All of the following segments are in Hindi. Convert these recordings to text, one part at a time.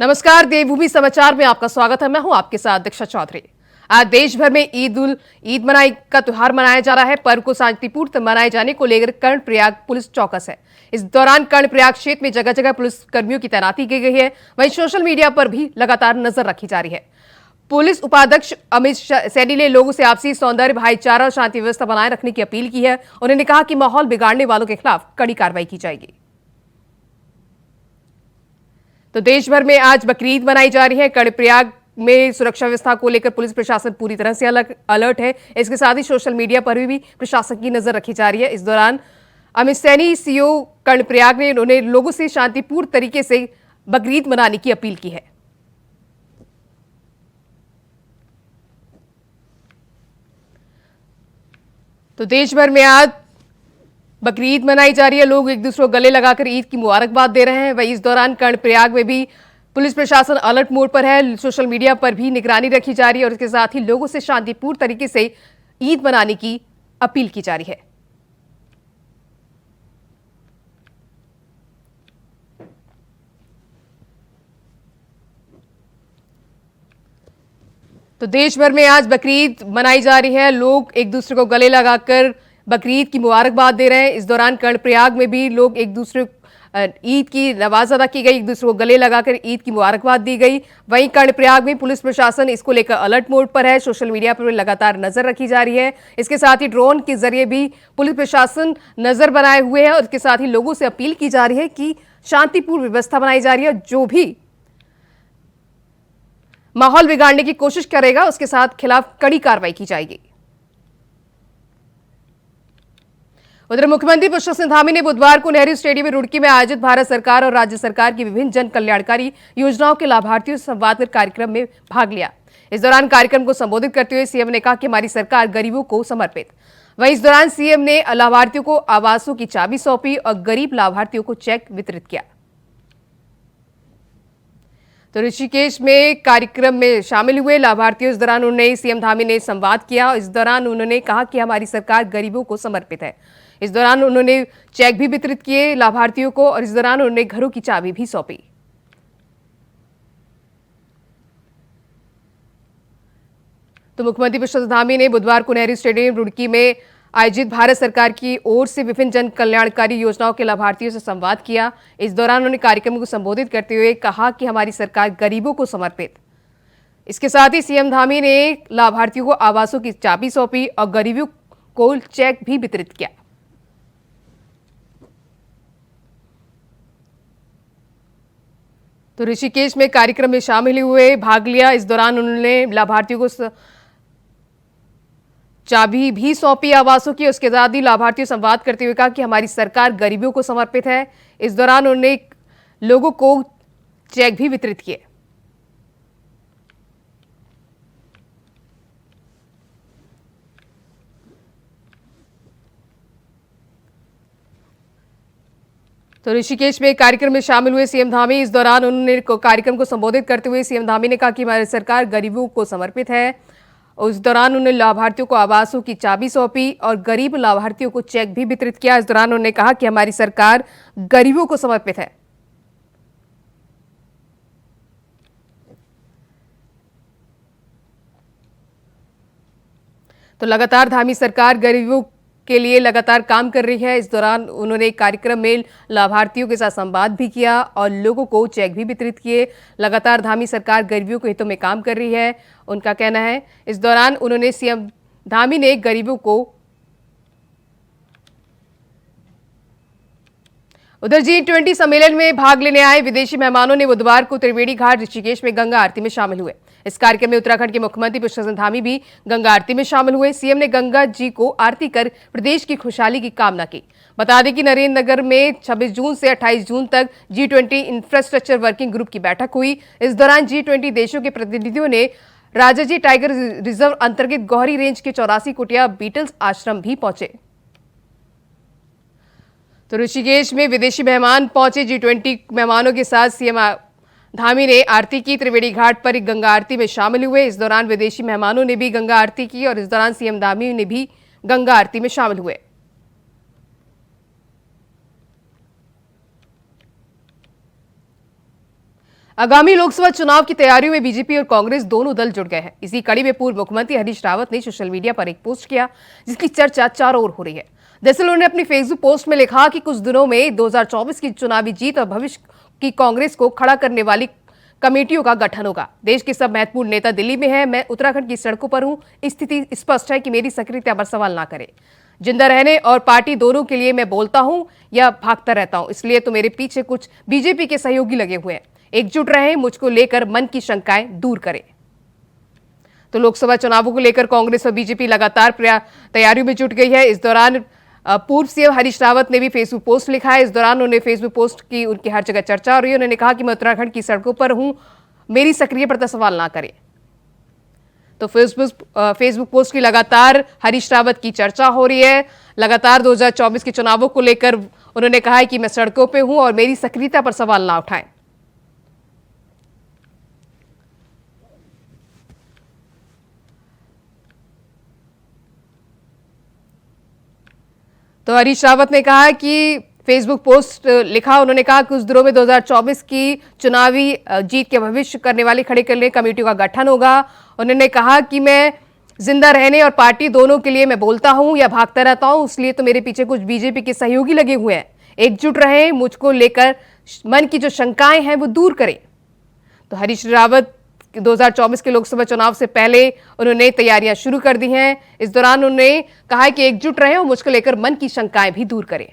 नमस्कार, देवभूमि समाचार में आपका स्वागत है। मैं हूं आपके साथ दीक्षा चौधरी। आज देश भर में ईद मनाई का त्योहार मनाया जा रहा है। पर्व को शांतिपूर्ण मनाए जाने को लेकर कर्णप्रयाग पुलिस चौकस है। इस दौरान कर्णप्रयाग क्षेत्र में जगह जगह पुलिस कर्मियों की तैनाती की गई है। वहीं सोशल मीडिया पर भी लगातार नजर रखी जा रही है। पुलिस उपाध्यक्ष अमित सैनी ने लोगों से आपसी सौंदर्य, भाईचारा और शांति व्यवस्था बनाए रखने की अपील की है। उन्होंने कहा कि माहौल बिगाड़ने वालों के खिलाफ कड़ी कार्रवाई की जाएगी। तो देश भर में आज बकरीद मनाई जा रही है। कर्णप्रयाग में सुरक्षा व्यवस्था को लेकर पुलिस प्रशासन पूरी तरह से अलर्ट है। इसके साथ ही सोशल मीडिया पर भी प्रशासन की नजर रखी जा रही है। इस दौरान अमित सैनी सीओ कर्णप्रयाग ने उन्होंने लोगों से शांतिपूर्ण तरीके से बकरीद मनाने की अपील की है। तो देश भर में आज बकरीद मनाई जा रही है। लोग एक दूसरे को गले लगाकर ईद की मुबारकबाद दे रहे हैं। वहीं इस दौरान कर्णप्रयाग में भी पुलिस प्रशासन अलर्ट मोड पर है। सोशल मीडिया पर भी निगरानी रखी जा रही है और इसके साथ ही लोगों से शांतिपूर्ण तरीके से ईद मनाने की अपील की जा रही है। तो देश भर में आज बकरीद मनाई जा रही है। लोग एक दूसरे को गले लगाकर बकरीद की मुबारकबाद दे रहे हैं। इस दौरान कर्णप्रयाग में भी लोग एक दूसरे ईद की नमाज अदा की गई, एक दूसरे को गले लगाकर ईद की मुबारकबाद दी गई। वहीं कर्णप्रयाग में पुलिस प्रशासन इसको लेकर अलर्ट मोड पर है। सोशल मीडिया पर लगातार नजर रखी जा रही है। इसके साथ ही ड्रोन के जरिए भी पुलिस प्रशासन नजर बनाए हुए है और इसके साथ ही लोगों से अपील की जा रही है कि शांतिपूर्ण व्यवस्था बनाई जा रही है। जो भी माहौल बिगाड़ने की कोशिश करेगा उसके साथ खिलाफ कड़ी कार्रवाई की जाएगी। उधर मुख्यमंत्री पुष्कर सिंह धामी ने बुधवार को नेहरू स्टेडियम में रुड़की में आयोजित भारत सरकार और राज्य सरकार की विभिन्न जन कल्याणकारी योजनाओं के लाभार्थियों से संवाद कर कार्यक्रम में भाग लिया। इस दौरान कार्यक्रम को संबोधित करते हुए सीएम ने कहा कि हमारी सरकार गरीबों को समर्पित। वहीं इस दौरान सीएम ने लाभार्थियों को आवासों की चाबी सौंपी और गरीब लाभार्थियों को चेक वितरित किया। तो ऋषिकेश में कार्यक्रम में शामिल हुए लाभार्थियों इस दौरान उन्होंने सीएम धामी ने संवाद किया। इस दौरान उन्होंने कहा कि हमारी सरकार गरीबों को समर्पित है। इस दौरान उन्होंने चेक भी वितरित किए लाभार्थियों को और इस दौरान उन्होंने घरों की चाबी भी सौंपी। तो मुख्यमंत्री पुष्कर धामी ने बुधवार को नेहरू स्टेडियम रुड़की में आयोजित भारत सरकार की ओर से विभिन्न जन कल्याणकारी योजनाओं के लाभार्थियों से संवाद किया। इस दौरान उन्होंने कार्यक्रम को संबोधित करते हुए कहा कि हमारी सरकार गरीबों को समर्पित। इसके साथ ही सीएम धामी ने लाभार्थियों को आवासों की चाबी सौंपी और गरीबों को चेक भी वितरित किया। तो ऋषिकेश में कार्यक्रम में शामिल हुए, भाग लिया। इस दौरान उन्होंने लाभार्थियों को चाबी भी सौंपी आवासों की। उसके बाद ही लाभार्थियों से संवाद करते हुए कहा कि हमारी सरकार गरीबों को समर्पित है। इस दौरान उन्होंने लोगों को चेक भी वितरित किए। तो ऋषिकेश में कार्यक्रम में शामिल हुए सीएम धामी। इस दौरान उन्होंने कार्यक्रम को संबोधित करते हुए सीएम धामी ने कहा कि हमारी सरकार गरीबों को समर्पित है। उस दौरान उन्होंने लाभार्थियों को आवासों की चाबी सौंपी और गरीब लाभार्थियों को चेक भी वितरित किया। इस दौरान उन्होंने कहा कि हमारी सरकार गरीबों को समर्पित है। तो लगातार धामी सरकार गरीबों के लिए लगातार काम कर रही है। इस दौरान उन्होंने कार्यक्रम में लाभार्थियों के साथ संवाद भी किया और लोगों को चेक भी वितरित किए। लगातार धामी सरकार गरीबों के हितों में काम कर रही है, उनका कहना है। इस दौरान उन्होंने सीएम धामी ने गरीबों को उधर G20 सम्मेलन में भाग लेने आए विदेशी मेहमानों ने बुधवार को त्रिवेणी घाट ऋषिकेश में गंगा आरती में शामिल हुए। इस कार्यक्रम में उत्तराखंड के मुख्यमंत्री पुष्कर सिंह धामी भी गंगा आरती में शामिल हुए। सीएम ने गंगा जी को आरती कर प्रदेश की खुशहाली की कामना की। बता दें कि नरेंद्र नगर में 26 जून से 28 जून तक G20 इंफ्रास्ट्रक्चर वर्किंग ग्रुप की बैठक हुई। इस दौरान G20 देशों के प्रतिनिधियों ने राजाजी टाइगर रिजर्व अंतर्गत गौहरी रेंज के 84 कुटिया बीटल्स आश्रम भी पहुंचे। तो ऋषिकेश में विदेशी मेहमान पहुंचे। G20 मेहमानों के साथ सीएम धामी ने आरती की। त्रिवेणी घाट पर गंगा आरती में शामिल हुए। इस दौरान विदेशी मेहमानों ने भी गंगा आरती की और इस दौरान सीएम धामी ने भी गंगा आरती में शामिल हुए। आगामी लोकसभा चुनाव की तैयारियों में बीजेपी और कांग्रेस दोनों दल जुट गए हैं। इसी कड़ी में पूर्व मुख्यमंत्री हरीश रावत ने सोशल मीडिया पर एक पोस्ट किया जिसकी चर्चा चारों ओर हो रही है। दरअसल उन्होंने अपनी फेसबुक पोस्ट में लिखा कि कुछ दिनों में 2024 की चुनावी जीत और भविष्य की कांग्रेस को खड़ा करने वाली कमेटियों का गठन होगा। देश के सब महत्वपूर्ण नेता दिल्ली में है, मैं उत्तराखंड की सड़कों पर हूं। स्थिति स्पष्ट है कि मेरी सक्रियता पर सवाल ना करें। जिंदा रहने और पार्टी दोनों के लिए मैं बोलता हूं या भागता रहता हूं, इसलिए तो मेरे पीछे कुछ बीजेपी के सहयोगी लगे हुए हैं। एकजुट रहें, मुझको लेकर मन की शंकाएं दूर करें। तो लोकसभा चुनावों को लेकर कांग्रेस और बीजेपी लगातार तैयारियों में जुट गई है। इस दौरान पूर्व सीएम हरीश रावत ने भी फेसबुक पोस्ट लिखा है। इस दौरान उन्होंने फेसबुक पोस्ट की उनकी हर जगह चर्चा हो रही है। उन्होंने कहा कि मैं उत्तराखंड की सड़कों पर हूं, मेरी सक्रियता सवाल ना करें। तो फेसबुक पोस्ट की लगातार हरीश रावत की चर्चा हो रही है। लगातार 2024 के चुनावों को लेकर उन्होंने कहा है कि मैं सड़कों पे हूं और मेरी सक्रियता पर सवाल ना उठाएं। तो हरीश रावत ने कहा कि फेसबुक पोस्ट लिखा, उन्होंने कहा कि उस दिनों में 2024 की चुनावी जीत के भविष्य करने वाली खड़े करने कमेटी का गठन होगा। उन्होंने कहा कि मैं जिंदा रहने और पार्टी दोनों के लिए मैं बोलता हूं या भागता रहता हूं, इसलिए तो मेरे पीछे कुछ बीजेपी के सहयोगी लगे हुए हैं। एकजुट रहें, मुझको लेकर मन की जो शंकाएं हैं वो दूर करें। तो हरीश रावत 2024 के लोकसभा चुनाव से पहले उन्होंने तैयारियां शुरू कर दी हैं। इस दौरान उन्होंने कहा कि एकजुट रहें और मुझको लेकर मन की शंकाएं भी दूर करें।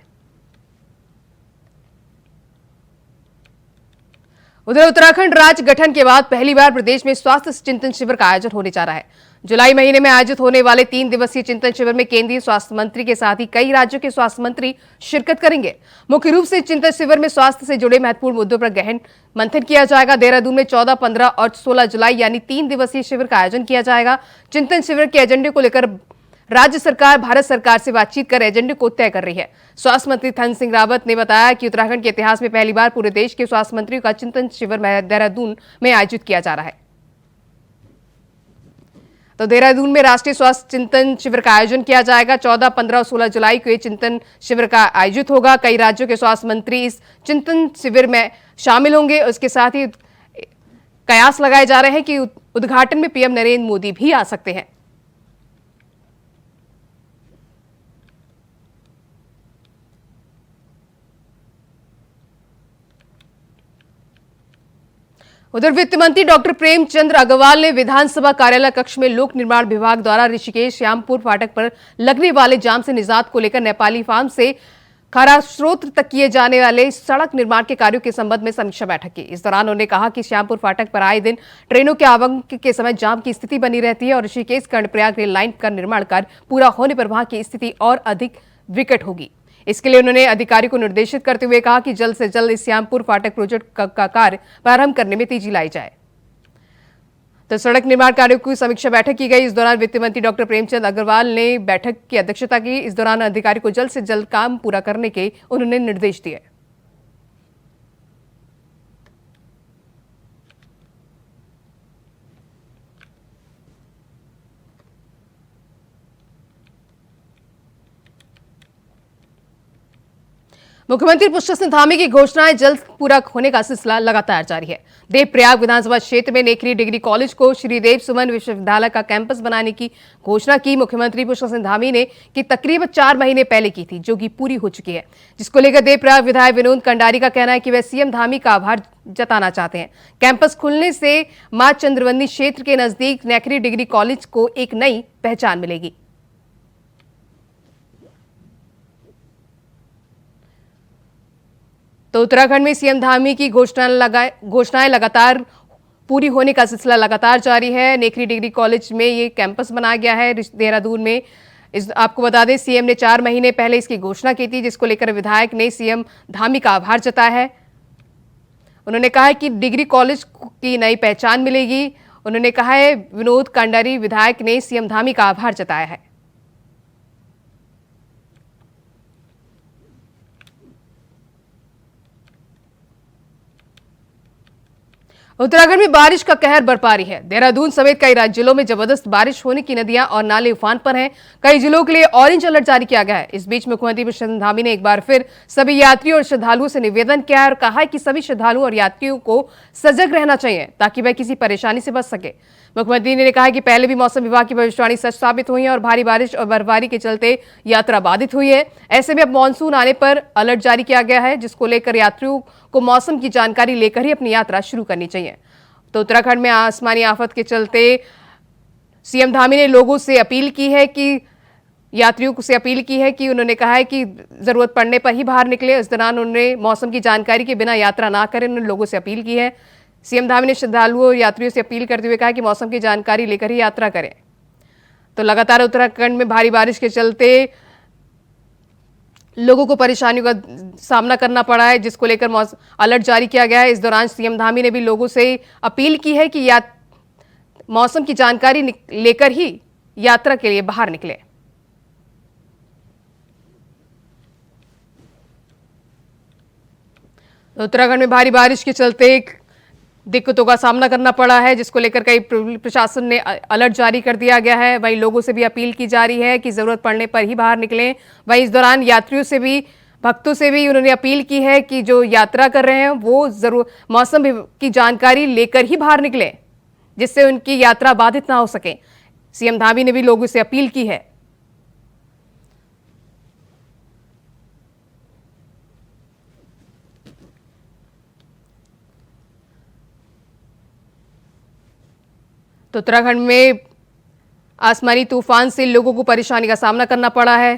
उधर उत्तराखंड राज्य गठन के बाद पहली बार प्रदेश में स्वास्थ्य चिंतन शिविर का आयोजन होने जा रहा है। जुलाई महीने में आयोजित होने वाले 3 दिवसीय चिंतन शिविर में केंद्रीय स्वास्थ्य मंत्री के साथ ही कई राज्यों के स्वास्थ्य मंत्री शिरकत करेंगे। मुख्य रूप से चिंतन शिविर में स्वास्थ्य से जुड़े महत्वपूर्ण मुद्दों पर गहन मंथन किया जाएगा। देहरादून में 14, 15 और 16 जुलाई यानी 3 दिवसीय शिविर का आयोजन किया जाएगा। चिंतन शिविर के एजेंडे को लेकर राज्य सरकार भारत सरकार से बातचीत कर एजेंडे को तय कर रही है। स्वास्थ्य मंत्री धन सिंह रावत ने बताया कि उत्तराखंड के इतिहास में पहली बार पूरे देश के स्वास्थ्य मंत्रियों का चिंतन शिविर देहरादून में आयोजित किया जा रहा है। तो देहरादून में राष्ट्रीय स्वास्थ्य चिंतन शिविर का आयोजन किया जाएगा। 14, 15 और 16 जुलाई को ये चिंतन शिविर का आयोजित होगा। कई राज्यों के स्वास्थ्य मंत्री इस चिंतन शिविर में शामिल होंगे। उसके साथ ही कयास लगाए जा रहे हैं कि उद्घाटन में पीएम नरेंद्र मोदी भी आ सकते हैं। उधर वित्त मंत्री डॉक्टर प्रेमचंद अग्रवाल ने विधानसभा कार्यालय कक्ष में लोक निर्माण विभाग द्वारा ऋषिकेश श्यामपुर फाटक पर लगने वाले जाम से निजात को लेकर नेपाली फार्म से खारा स्रोत तक किए जाने वाले सड़क निर्माण के कार्यों के संबंध में समीक्षा बैठक की। इस दौरान उन्होंने कहा कि श्यामपुर फाटक पर आए दिन ट्रेनों के आवागमन के समय जाम की स्थिति बनी रहती है और ऋषिकेश कर्णप्रयाग रेल लाइन का निर्माण कार्य पूरा होने पर वहां की स्थिति और अधिक विकट होगी। इसके लिए उन्होंने अधिकारी को निर्देशित करते हुए कहा कि जल्द से जल्द इस श्यामपुर फाटक प्रोजेक्ट का कार्य प्रारंभ करने में तेजी लाई जाए। तो सड़क निर्माण कार्यों की समीक्षा बैठक की गई। इस दौरान वित्त मंत्री डॉक्टर प्रेमचंद अग्रवाल ने बैठक की अध्यक्षता की। इस दौरान अधिकारी को जल्द से जल्द काम पूरा करने के उन्होंने निर्देश दिए। मुख्यमंत्री पुष्कर धामी की घोषणाएं जल्द पूरा होने का सिलसिला लगातार जारी है। देवप्रयाग विधानसभा क्षेत्र में नेकरी डिग्री कॉलेज को श्रीदेव सुमन विश्वविद्यालय का कैंपस बनाने की घोषणा की मुख्यमंत्री पुष्कर धामी ने कि तकरीबन 4 महीने पहले की थी, जो कि पूरी हो चुकी है, जिसको लेकर देवप्रयाग विधायक विनोद कंडारी का कहना है कि वह सीएम धामी का आभार जताना चाहते हैं। कैंपस खुलने से मां चंद्रवंदी क्षेत्र के नजदीक नेकरी डिग्री कॉलेज को एक नई पहचान मिलेगी। तो उत्तराखंड में सीएम धामी की घोषणाएं लगातार पूरी होने का सिलसिला लगातार जारी है। नेकरी डिग्री कॉलेज में ये कैंपस बनाया गया है देहरादून में। आपको बता दें, सीएम ने 4 महीने पहले इसकी घोषणा की थी, जिसको लेकर विधायक ने सीएम धामी का आभार जताया है। उन्होंने कहा है कि डिग्री कॉलेज की नई पहचान मिलेगी। उन्होंने कहा है, विनोद कंडारी विधायक ने सीएम धामी का आभार जताया है। उत्तराखंड में बारिश का कहर बरपा रही है। देहरादून समेत कई जिलों में जबरदस्त बारिश होने की नदियां और नाले उफान पर हैं। कई जिलों के लिए ऑरेंज अलर्ट जारी किया गया है। इस बीच मुख्यमंत्री पुष्कर धामी ने एक बार फिर सभी यात्रियों और श्रद्धालुओं से निवेदन किया है और कहा है कि सभी श्रद्धालुओं और यात्रियों को सजग रहना चाहिए ताकि वह किसी परेशानी से बच सके। मुख्यमंत्री ने कहा कि पहले भी मौसम विभाग की भविष्यवाणी सच साबित हुई है और भारी बारिश और बर्फबारी के चलते यात्रा बाधित हुई है। ऐसे में अब मानसून आने पर अलर्ट जारी किया गया है, जिसको लेकर यात्रियों को मौसम की जानकारी लेकर ही अपनी यात्रा शुरू करनी चाहिए। तो उत्तराखंड में आसमानी आफत के चलते सीएम धामी ने लोगों से अपील की है कि यात्रियों से अपील की है कि उन्होंने कहा है कि जरूरत पड़ने पर ही बाहर निकले। इस दौरान उन्होंने मौसम की जानकारी के बिना यात्रा ना करें, उन्होंने लोगों से अपील की है। सीएम धामी ने श्रद्धालुओं और यात्रियों से अपील करते हुए कहा कि मौसम की जानकारी लेकर ही यात्रा करें। तो लगातार उत्तराखंड में भारी बारिश के चलते लोगों को परेशानियों का सामना करना पड़ा है, जिसको लेकर अलर्ट जारी किया गया है। इस दौरान सीएम धामी ने भी लोगों से अपील की है कि मौसम की जानकारी लेकर ही यात्रा के लिए बाहर निकले। उत्तराखंड में भारी बारिश के चलते दिक्कतों का सामना करना पड़ा है, जिसको लेकर कई प्रशासन ने अलर्ट जारी कर दिया गया है। वहीं लोगों से भी अपील की जा रही है कि जरूरत पड़ने पर ही बाहर निकलें। वहीं इस दौरान यात्रियों से भी, भक्तों से भी उन्होंने अपील की है कि जो यात्रा कर रहे हैं वो जरूर मौसम की जानकारी लेकर ही बाहर निकलें, जिससे उनकी यात्रा बाधित ना हो सके। सीएम धामी ने भी लोगों से अपील की है। तो उत्तराखंड में आसमानी तूफान से लोगों को परेशानी का सामना करना पड़ा है।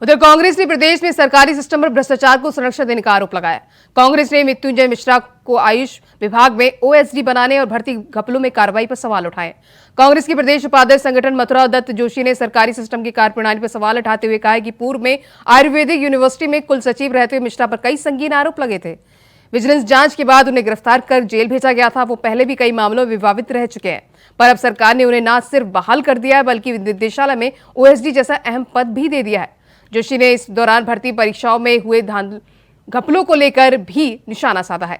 उधर कांग्रेस ने प्रदेश में सरकारी सिस्टम पर भ्रष्टाचार को संरक्षण देने का आरोप लगाया। कांग्रेस ने मृत्युंजय मिश्रा को आयुष विभाग में ओएसडी बनाने और भर्ती घपलों में कार्रवाई पर सवाल उठाए। कांग्रेस के प्रदेश उपाध्यक्ष संगठन मथुरा दत्त जोशी ने सरकारी सिस्टम की कार्यप्रणाली पर सवाल उठाते हुए कहा कि पूर्व में आयुर्वेदिक यूनिवर्सिटी में कुल सचिव रहते हुए मिश्रा पर कई संगीन आरोप लगे थे। विजिलेंस जांच के बाद उन्हें गिरफ्तार कर जेल भेजा गया था। वो पहले भी कई मामलों में विवादित रह चुके हैं, पर अब सरकार ने उन्हें न सिर्फ बहाल कर दिया है बल्कि निदेशालय में ओएसडी जैसा अहम पद भी दे दिया है। जोशी ने इस दौरान भर्ती परीक्षाओं में हुए घपलों को लेकर भी निशाना साधा है।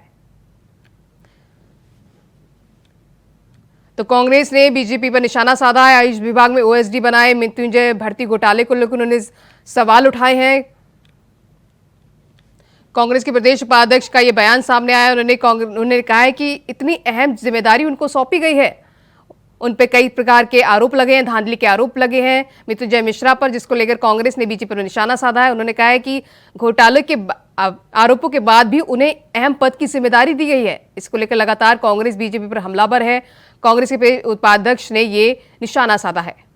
तो कांग्रेस ने बीजेपी पर निशाना साधा है। आयुष विभाग में ओएसडी बनाए मृत्युंजय भर्ती घोटाले को लेकर उन्होंने सवाल उठाए हैं। कांग्रेस के प्रदेश उपाध्यक्ष का यह बयान सामने आया। उन्होंने कहा है कि इतनी अहम जिम्मेदारी उनको सौंपी गई है, उन पे कई प्रकार के आरोप लगे हैं, धांधली के आरोप लगे हैं मृत्युंजय मिश्रा पर, जिसको लेकर कांग्रेस ने बीजेपी पर निशाना साधा है। उन्होंने कहा है कि घोटाले के आरोपों के बाद भी उन्हें अहम पद की जिम्मेदारी दी गई है। इसको लेकर लगातार कांग्रेस बीजेपी पर हमलावर है। कांग्रेस के उपाध्यक्ष ने ये निशाना साधा है।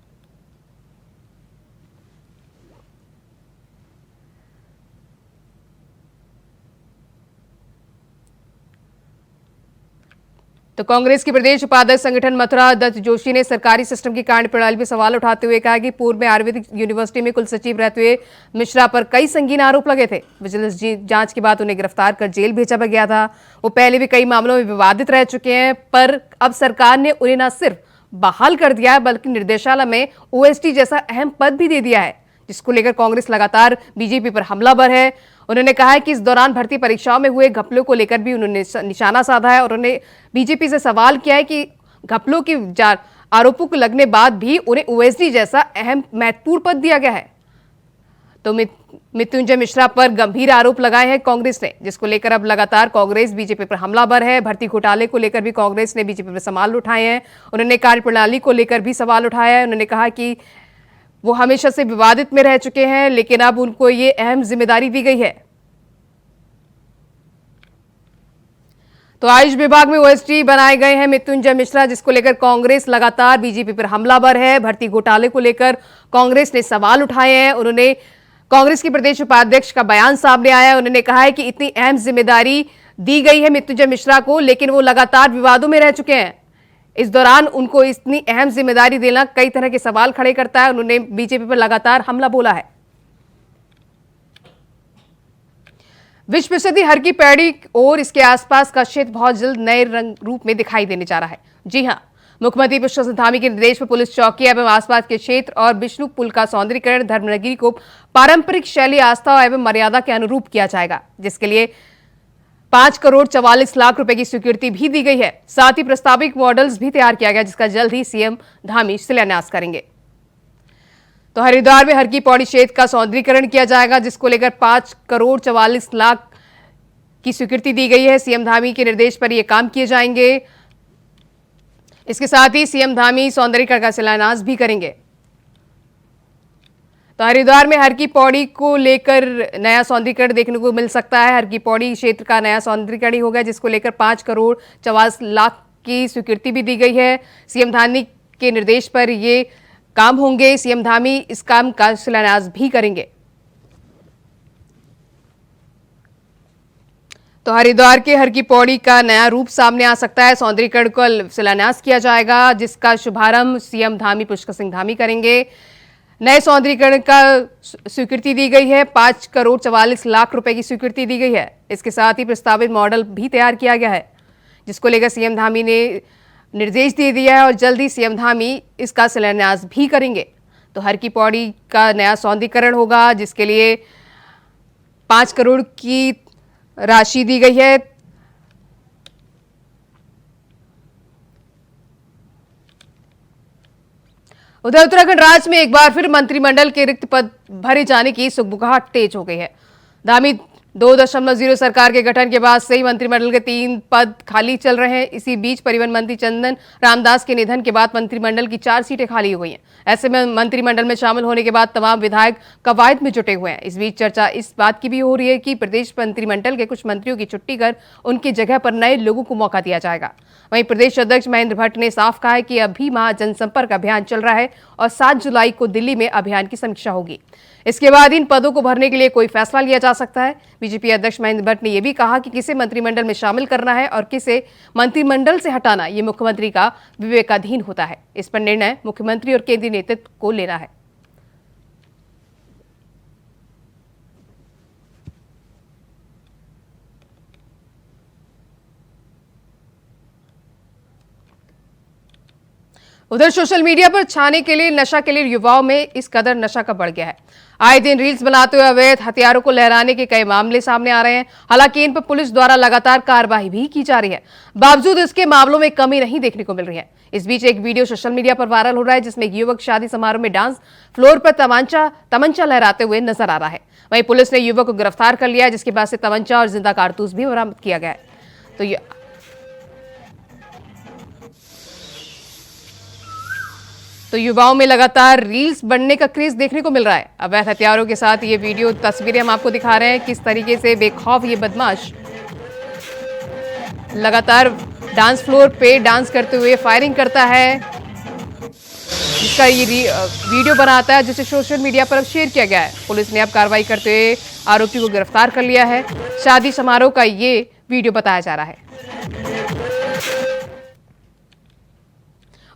तो कांग्रेस के प्रदेश उपाध्यक्ष संगठन मथुरा दत्त जोशी ने सरकारी सिस्टम की कार्यप्रणाली पर सवाल उठाते हुए कहा कि पूर्व में आयुर्वेदिक यूनिवर्सिटी में कुल सचिव रहते हुए मिश्रा पर कई संगीन आरोप लगे थे। विजिलेंस जांच के बाद उन्हें गिरफ्तार कर जेल भेजा गया था। वो पहले भी कई मामलों में विवादित रह चुके हैं, पर अब सरकार ने उन्हें न सिर्फ बहाल कर दिया है बल्कि निर्देशालय में ओएसडी जैसा अहम पद भी दे दिया है, जिसको लेकर कांग्रेस लगातार बीजेपी पर हमलावर है। उन्होंने कहा है कि इस दौरान भर्ती परीक्षाओं में हुए घपलों को लेकर भी उन्होंने निशाना साधा है और उन्होंने बीजेपी से सवाल किया है कि घपलों की आरोपों को लगने बाद भी उन्हें ओएसडी जैसा अहम महत्वपूर्ण पद दिया गया है। तो मृत्युंजय मिश्रा पर गंभीर आरोप लगाए हैं कांग्रेस ने, जिसको लेकर अब लगातार कांग्रेस बीजेपी पर हमलावर है। भर्ती घोटाले को लेकर भी कांग्रेस ने बीजेपी पर सवाल उठाए हैं। उन्होंने कार्यप्रणाली को लेकर भी सवाल उठाया है। उन्होंने कहा कि वो हमेशा से विवादित में रह चुके हैं, लेकिन अब उनको ये अहम जिम्मेदारी दी गई है। तो आयुष विभाग में ओएसडी बनाए गए हैं मृत्युंजय मिश्रा, जिसको लेकर कांग्रेस लगातार बीजेपी पर हमलावर है। भर्ती घोटाले को लेकर कांग्रेस ने सवाल उठाए हैं। उन्होंने कांग्रेस के प्रदेश उपाध्यक्ष का बयान सामने आया है। उन्होंने कहा है कि इतनी अहम जिम्मेदारी दी गई है मृत्युंजय मिश्रा को, लेकिन वो लगातार विवादों में रह चुके हैं। इस दौरान उनको इतनी अहम जिम्मेदारी देना कई तरह के सवाल खड़े करता है। उन्होंने बीजेपी पर लगातार हमला बोला है। विश्व प्रसिद्ध हर की पैड़ी और इसके आसपास का क्षेत्र बहुत जल्द नए रंग रूप में दिखाई देने जा रहा है। जी हां, मुख्यमंत्री पुष्कर धामी के निर्देश पर पुलिस चौकी एवं आसपास के क्षेत्र और विष्णु पुल का सौंदर्यीकरण धर्मनगरी को पारंपरिक शैली, आस्था एवं मर्यादा के अनुरूप किया जाएगा, जिसके लिए 5 करोड़ 44 लाख रुपए की स्वीकृति भी दी गई है। साथ ही प्रस्तावित मॉडल्स भी तैयार किया गया, जिसका जल्द ही सीएम धामी शिलान्यास करेंगे। तो हरिद्वार में हर की पौड़ी क्षेत्र का सौंदर्यीकरण किया जाएगा, जिसको लेकर 5 करोड़ 44 लाख की स्वीकृति दी गई है। सीएम धामी के निर्देश पर यह काम किए जाएंगे। इसके साथ ही सीएम धामी सौंदर्यीकरण का शिलान्यास भी करेंगे। तो हरिद्वार में हर की पौड़ी को लेकर नया सौंदर्यीकरण देखने को मिल सकता है। हर की पौड़ी क्षेत्र का नया सौंदर्यीकरण हो गया, जिसको लेकर 5 करोड़ 44 लाख की स्वीकृति भी दी गई है। सीएम धामी के निर्देश पर ये काम होंगे। सीएम धामी इस काम का शिलान्यास भी करेंगे। तो हरिद्वार के हर की पौड़ी का नया रूप सामने आ सकता है। सौंदर्यीकरण का शिलान्यास किया जाएगा, जिसका शुभारंभ सीएम धामी पुष्कर सिंह धामी करेंगे। नए सौंदर्यीकरण का स्वीकृति दी गई है। 5 करोड़ 44 लाख रुपए की स्वीकृति दी गई है। इसके साथ ही प्रस्तावित मॉडल भी तैयार किया गया है, जिसको लेकर सीएम धामी ने निर्देश दे दिया है और जल्द ही सीएम धामी इसका शिलान्यास भी करेंगे। तो हर की पौड़ी का नया सौंदर्यीकरण होगा, जिसके लिए 5 करोड़ की राशि दी गई है। उधर उत्तराखंड राज्य में एक बार फिर मंत्रिमंडल के रिक्त पद भरे जाने की सुगबुगाहट तेज हो गई है। धामी 2.0 सरकार के गठन के बाद से ही मंत्रिमंडल के 3 पद खाली चल रहे हैं। इसी बीच परिवहन मंत्री चंदन रामदास के निधन के बाद मंत्रिमंडल की 4 सीटें खाली हो गई हैं। ऐसे में मंत्रिमंडल में शामिल होने के बाद तमाम विधायक कवायद में जुटे हुए हैं। इस बीच चर्चा इस बात की भी हो रही है कि प्रदेश मंत्रिमंडल के कुछ मंत्रियों की छुट्टी कर उनकी जगह पर नए लोगों को मौका दिया जाएगा। वहीं प्रदेश अध्यक्ष महेंद्र भट्ट ने साफ कहा है कि अभी महाजनसंपर्क अभियान चल रहा है और 7 जुलाई को दिल्ली में अभियान की समीक्षा होगी। इसके बाद इन पदों को भरने के लिए कोई फैसला लिया जा सकता है। बीजेपी अध्यक्ष महेंद्र भट्ट ने यह भी कहा कि किसे मंत्रिमंडल में शामिल करना है और किसे मंत्रिमंडल से हटाना ये मुख्यमंत्री का विवेकाधीन होता है। इस पर निर्णय मुख्यमंत्री और केंद्रीय नेतृत्व को लेना है। उधर सोशल मीडिया पर छाने के लिए नशा के लिए युवाओं में इस कदर नशा का बढ़ गया है। आए दिन रील्स बनाते हुए अवैध हथियारों को लहराने के कई मामले सामने आ रहे हैं। हालांकि इन पर पुलिस द्वारा लगातार कार्रवाई भी की जा रही है। बावजूद इसके मामलों में कमी नहीं देखने को मिल रही है। इस बीच एक वीडियो सोशल मीडिया पर वायरल हो रहा है, जिसमें एक युवक शादी समारोह में डांस फ्लोर पर तमंचा लहराते हुए नजर आ रहा है। वहीं पुलिस ने युवक को गिरफ्तार कर लिया है, जिसके पास से तमंचा और जिंदा कारतूस भी बरामद किया गया है। तो युवाओं में लगातार रील्स बनने का क्रेज देखने को मिल रहा है। अवैध हथियारों के साथ ये वीडियो तस्वीरें हम आपको दिखा रहे हैं, किस तरीके से बेखौफ ये बदमाश लगातार डांस फ्लोर पे डांस करते हुए फायरिंग करता है, जिसका ये वीडियो बनाता है, जिसे सोशल मीडिया पर अब शेयर किया गया है। पुलिस ने अब कार्रवाई करते हुए आरोपी को गिरफ्तार कर लिया है। शादी समारोह का ये वीडियो बताया जा रहा है।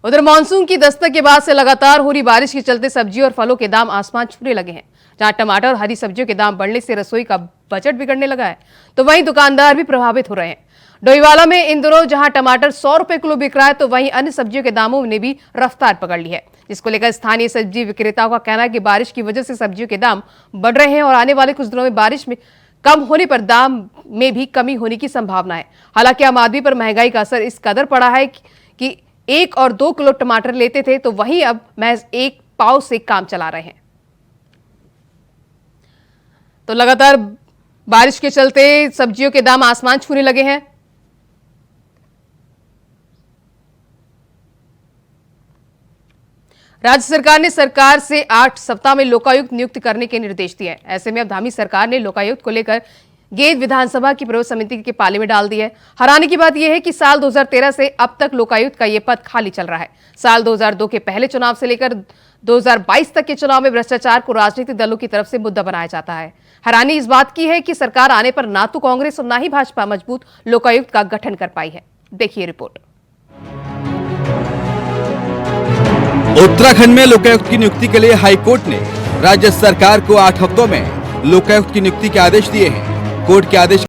उधर मानसून की दस्तक के बाद से लगातार हो रही बारिश के चलते सब्जी और फलों के दाम आसमान छूने लगे हैं। जहां टमाटर और हरी सब्जियों के दाम बढ़ने से रसोई का बजट बिगड़ने लगा है, तो वहीं दुकानदार भी प्रभावित हो रहे हैं। डोईवाला में इन दिनों जहां टमाटर 100 रुपए किलो बिक रहा है, तो वहीं अन्य सब्जियों के दामों ने भी रफ्तार पकड़ ली है, जिसको लेकर स्थानीय सब्जी विक्रेताओं का कहना है कि बारिश की वजह से सब्जियों के दाम बढ़ रहे हैं और आने वाले कुछ दिनों में बारिश में कम होने पर दाम में भी कमी होने की संभावना है। हालांकि आम आदमी पर महंगाई का असर इस कदर पड़ा है कि 1 और 2 किलो टमाटर लेते थे, तो वहीं अब महज 1 पाव से काम चला रहे हैं। तो लगातार बारिश के चलते सब्जियों के दाम आसमान छूने लगे हैं। राज्य सरकार ने सरकार से 8 सप्ताह में लोकायुक्त नियुक्त करने के निर्देश दिए हैं। ऐसे में अब धामी सरकार ने लोकायुक्त को लेकर गेद विधानसभा की प्रवर समिति के पाले में डाल दी है। हैरानी की बात यह है कि साल 2013 से अब तक लोकायुक्त का यह पद खाली चल रहा है। साल 2002 के पहले चुनाव से लेकर 2022 तक के चुनाव में भ्रष्टाचार को राजनीतिक दलों की तरफ से मुद्दा बनाया जाता है। हैरानी इस बात की है कि सरकार आने पर ना तो कांग्रेस और ना ही भाजपा मजबूत लोकायुक्त का गठन कर पाई है। देखिए रिपोर्ट। उत्तराखंड में लोकायुक्त की नियुक्ति के लिए हाईकोर्ट ने राज्य सरकार को 8 हफ्तों में लोकायुक्त की नियुक्ति के आदेश दिए हैं। कोर्ट के आदेश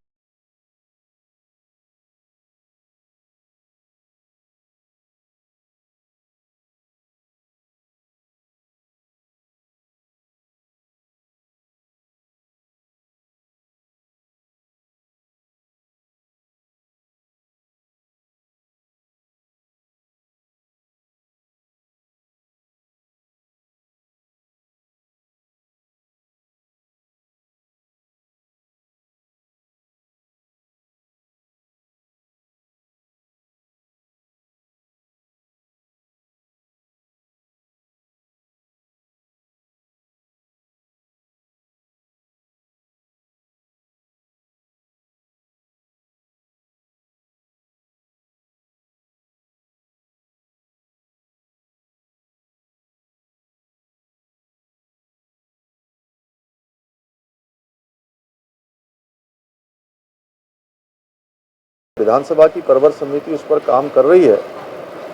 विधानसभा की परवर समिति उस पर काम कर रही है।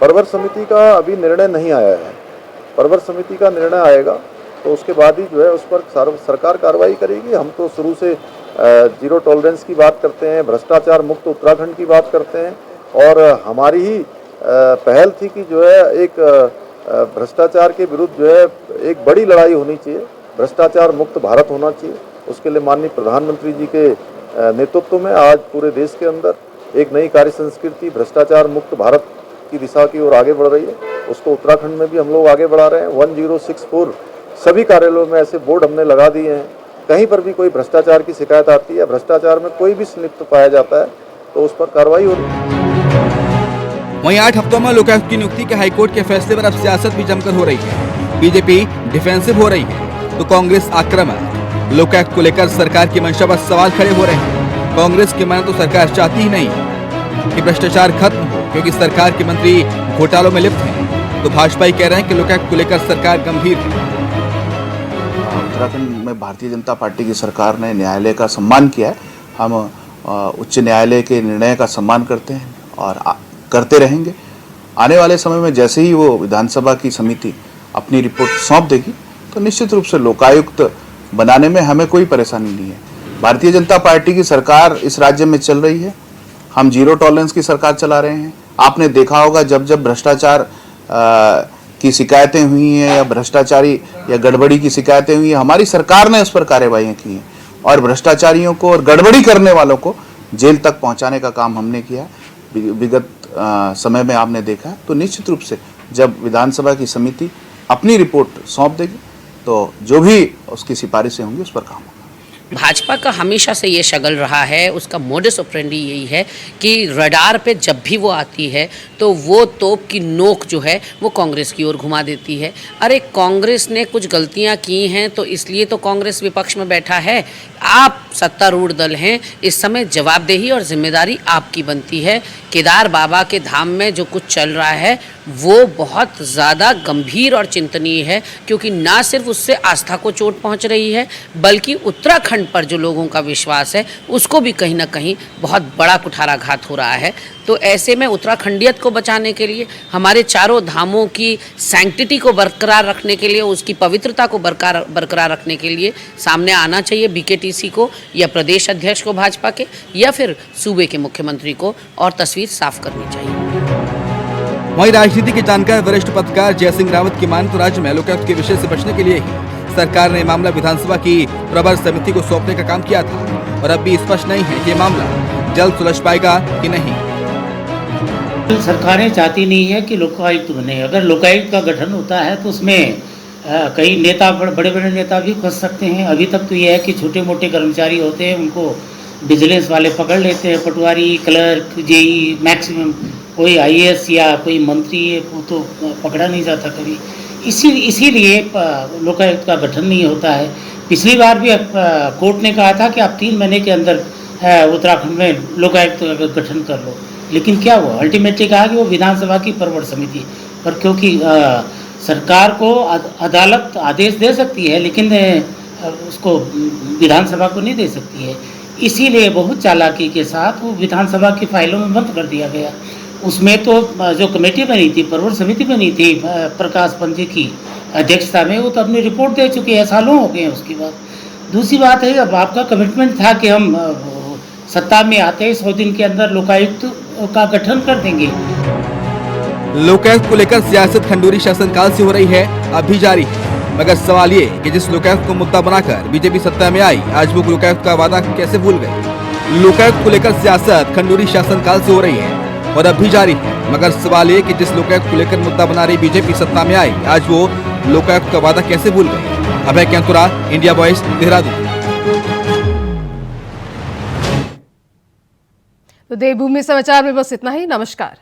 परवर समिति का अभी निर्णय नहीं आया है। परवर समिति का निर्णय आएगा तो उसके बाद ही जो है उस पर सरकार कार्रवाई करेगी। हम तो शुरू से जीरो टॉलरेंस की बात करते हैं, भ्रष्टाचार मुक्त उत्तराखंड की बात करते हैं, और हमारी ही पहल थी कि जो है एक भ्रष्टाचार के विरुद्ध जो है एक बड़ी लड़ाई होनी चाहिए, भ्रष्टाचार मुक्त भारत होना चाहिए। उसके लिए माननीय प्रधानमंत्री जी के नेतृत्व में आज पूरे देश के अंदर एक नई कार्य संस्कृति भ्रष्टाचार मुक्त भारत की दिशा की ओर आगे बढ़ रही है। उसको उत्तराखंड में भी हम लोग आगे बढ़ा रहे हैं। 1064 सभी कार्यालयों में ऐसे बोर्ड हमने लगा दिए हैं। कहीं पर भी कोई भ्रष्टाचार की शिकायत आती है, भ्रष्टाचार में कोई भी संलिप्त पाया जाता है तो उस पर कार्रवाई हो रही है। वहीं 8 हफ्तों में लोकायुक्त की नियुक्ति के हाईकोर्ट के फैसले पर अब सियासत भी जमकर हो रही है। बीजेपी डिफेंसिव हो रही है तो कांग्रेस आक्रामक। लोकायुक्त को लेकर सरकार की मंशा पर सवाल खड़े हो रहे हैं। कांग्रेस की माने तो सरकार चाहती ही नहीं कि भ्रष्टाचार खत्म हो, क्योंकि सरकार के मंत्री घोटालों में लिप्त हैं। तो भाजपा ही कह रहे हैं कि लोकायुक्त को लेकर सरकार गंभीर है। उत्तराखंड में भारतीय जनता पार्टी की सरकार ने न्यायालय का सम्मान किया है। हम उच्च न्यायालय के निर्णय का सम्मान करते हैं और करते रहेंगे। आने वाले समय में जैसे ही वो विधानसभा की समिति अपनी रिपोर्ट सौंप देगी तो निश्चित रूप से लोकायुक्त बनाने में हमें कोई परेशानी नहीं है। भारतीय जनता पार्टी की सरकार इस राज्य में चल रही है। हम जीरो टॉलरेंस की सरकार चला रहे हैं। आपने देखा होगा जब जब भ्रष्टाचार की शिकायतें हुई हैं या भ्रष्टाचारी या गड़बड़ी की शिकायतें हुई हैं, हमारी सरकार ने उस पर कार्रवाइयाँ की हैं और भ्रष्टाचारियों को और गड़बड़ी करने वालों को जेल तक पहुँचाने का काम हमने किया। विगत समय में आपने देखा। तो निश्चित रूप से जब विधानसभा की समिति अपनी रिपोर्ट सौंप देगी तो जो भी उसकी सिफारिशें होंगी उस पर काम होगा। भाजपा का हमेशा से ये शगल रहा है, उसका मोडस ऑपरेंडी यही है कि रडार पे जब भी वो आती है तो वो तोप की नोक जो है वो कांग्रेस की ओर घुमा देती है। अरे कांग्रेस ने कुछ गलतियां की हैं तो इसलिए तो कांग्रेस विपक्ष में बैठा है। आप सत्तारूढ़ दल हैं, इस समय जवाबदेही और जिम्मेदारी आपकी बनती है। केदार बाबा के धाम में जो कुछ चल रहा है वो बहुत ज़्यादा गंभीर और चिंतनीय है, क्योंकि ना सिर्फ उससे आस्था को चोट पहुंच रही है बल्कि उत्तराखंड पर जो लोगों का विश्वास है उसको भी कहीं ना कहीं बहुत बड़ा कुठाराघात हो रहा है। तो ऐसे में उत्तराखंडियत को बचाने के लिए, हमारे चारों धामों की सैंक्टिटी को बरकरार रखने के लिए, उसकी पवित्रता को बरकरार रखने के लिए सामने आना चाहिए बीकेटीसी को या प्रदेश अध्यक्ष को भाजपा के या फिर सूबे के मुख्यमंत्री को, और तस्वीर साफ करनी चाहिए। वहीं राजनीति के जानकार वरिष्ठ पत्रकार जयसिंह रावत की माने तो राज्य में लोकायुक्त के विषय से बचने के लिए ही सरकार ने मामला विधानसभा की प्रवर समिति को सौंपने का काम किया था और अब भी स्पष्ट नहीं है कि ये मामला जल्द सुलझ पाएगा कि नहीं। सरकारें चाहती नहीं है कि लोकायुक्त बने। अगर लोकायुक्त का गठन होता है तो उसमें कई नेता, बड़े बड़े नेता भी फंस सकते हैं। अभी तक तो ये है कि छोटे मोटे कर्मचारी होते हैं उनको विजिलेंस वाले पकड़ लेते हैं, पटवारी, क्लर्क, जेई, मैक्सिमम कोई आईएएस या कोई मंत्री वो तो पकड़ा नहीं जाता कभी। इसीलिए लोकायुक्त का गठन नहीं होता है। पिछली बार भी कोर्ट ने कहा था कि आप 3 महीने के अंदर उत्तराखंड में लोकायुक्त का गठन कर लो, लेकिन क्या हुआ? अल्टीमेटली कहा कि वो विधानसभा की परवर समिति पर, क्योंकि सरकार को अदालत आदेश दे सकती है लेकिन उसको विधानसभा को नहीं दे सकती है। इसीलिए बहुत चालाकी के साथ वो विधानसभा की फाइलों में बंद कर दिया गया। उसमें तो जो कमेटी बनी थी, परवर समिति बनी थी प्रकाश पंत जी की अध्यक्षता में, वो तो अपनी रिपोर्ट दे चुके हैं, सालों हो गए हैं उसकी बात। दूसरी बात है, अब आपका कमिटमेंट था कि हम सत्ता में आते ही 100 दिन के अंदर लोकायुक्त का गठन कर देंगे। लोकायुक्त को लेकर सियासत खंडूरी शासनकाल से हो रही है, अब भी जारी है। मगर सवाल ये कि जिस लोकायुक्त को मुद्दा बनाकर बीजेपी सत्ता में आई, आज वो लोकायुक्त का वादा कैसे भूल गए। लोकायुक्त को लेकर सियासत खंडूरी शासनकाल से हो रही है और अब भी जारी है। मगर सवाल ये कि जिस लोकायुक्त को लेकर मुद्दा बना रही बीजेपी सत्ता में आई, आज वो लोकायुक्त का वादा कैसे भूल गए। अभय कैंतुरा, इंडिया वॉइस, देहरादून। तो देवभूमि समाचार में बस इतना ही। नमस्कार।